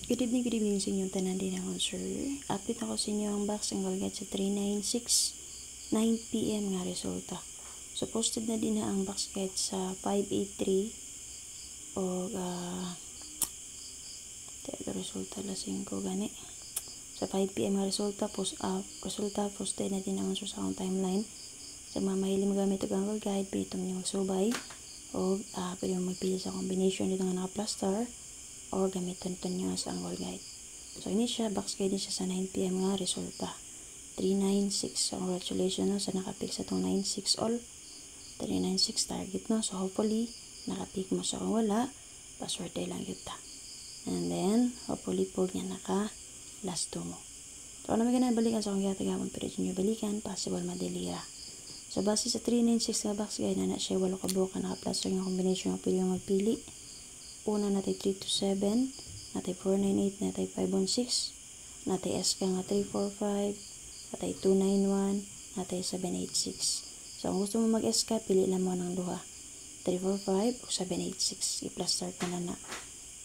Good evening sa inyong tanan din ako, sir. Update ako sa inyo ang box ang galgat sa 396 9 PM nga resulta. So, posted na din na ang box guide sa 583 o resulta lasing ko gani. Sa 5 PM nga resulta, posted na din ang sa akong timeline. Sa mga mahilig magamit ang Google Guide, pwede itong magsubay o pwede mo magpili sa combination dito nga naka-plaster or gamitin ito nyo sa Google Guide. So, ini siya, box guide siya sa 9 PM nga resulta. 396. So, congratulations sa nakapick sa itong 96 all. 396 target no. So, hopefully, nakapick mo sa kung wala, paswerte lang yun ta. And then, hopefully po niya naka-last 2 mo. So, ano may ganang balikan sa akong gatagawang pero nyo balikan, possible madelira. So, base sa 396 nga box guide na siya, walo ka buka naka-plaster nga combination nga pwede mo magpili. Una natay 327, natay 498, natay 516, natay SK nga 345, natay 291, natay 786. So, kung gusto mo mag-SK, pili lang mo ng duha. 345 o 786. I-plaster ka na na.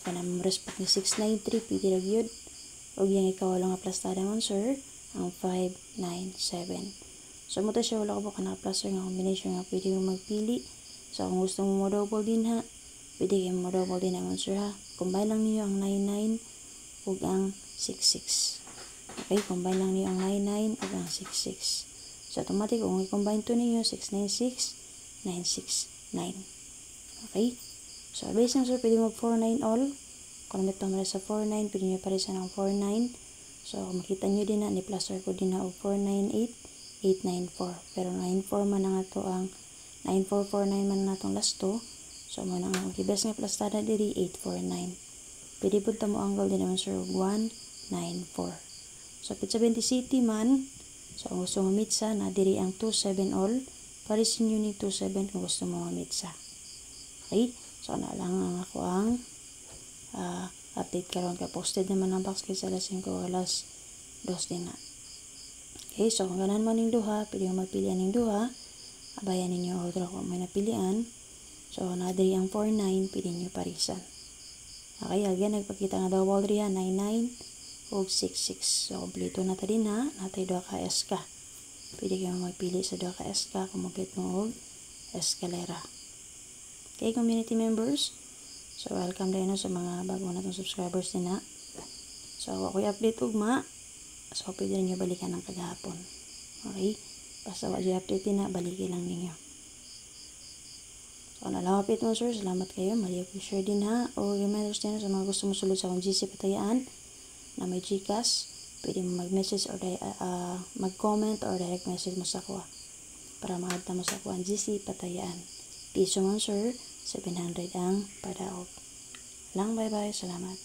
Kanang respect ni 693, pwede lang yun. O yung ikaw walang aplastada mo, sir, ang 597. So, mo siya wala ko ba ka na-plaster nga combination nga pwede mo magpili. So, kung gusto mo double din ha, pwede kayo mo double din naman, sir ha. Combine lang niyo ang 99 ug ang 66. Okay, combine lang niyo ang 99 ug ang 66. So, automatic, kung i-combine to niyo, 696, 969. Okay? So, base lang, sir, pwede mo 49 all. Kung namin ito sa 49, pwede nyo parisan ng 49. So, kung makita nyo din na, ni-plaster ko din na og 498, 894. Pero 94 man na nga to ang 9449 man na itong last 2. So, mo na ang ibas nga plastada diri 849. Pwede punta mo angle din naman, sir, 194. So, pizza 20 city man. So, kung gusto mo mitsa, na diri ang 27 all. Parisin nyo ni 27 kung gusto mo mitsa. Okay? So, na lang ang ako ang update karon ka. Posted naman ang box kay sa alas 5 alas 2 din na. Okay? So, kung ganan mo ning duha, pwede mo magpilian ning duha. Abayan ninyo order kung may napilian. So, nadiri ang 49, pwede nyo parisan. Okay, again, nagpakita nga double riha, 99 o 66. So, kompleto na ta din ha. Natay 2 ka SK. Pwede kayo magpili sa 2 ka SK kung magplit mo og escalera. Okay, community members. So, welcome din sa mga bago natong subscribers din ha. So, ako'y update ugma. So, pwede rin nyo balikan ng kagahapon. Okay? Basta wag i-update din ha, balikin lang ninyo. So, nalawapit mo, sir. Salamat kayo. Mali ako share din ha. O reminders din sa mga gusto mo sulod sa akong GC Patayaan na may GCash. Pwede mo mag-message or mag-comment or direct message mo sa ako para makita mo sa ako ang GC Patayaan. Piso mo, sir. 700 ang padaog. Lang, bye-bye. Salamat.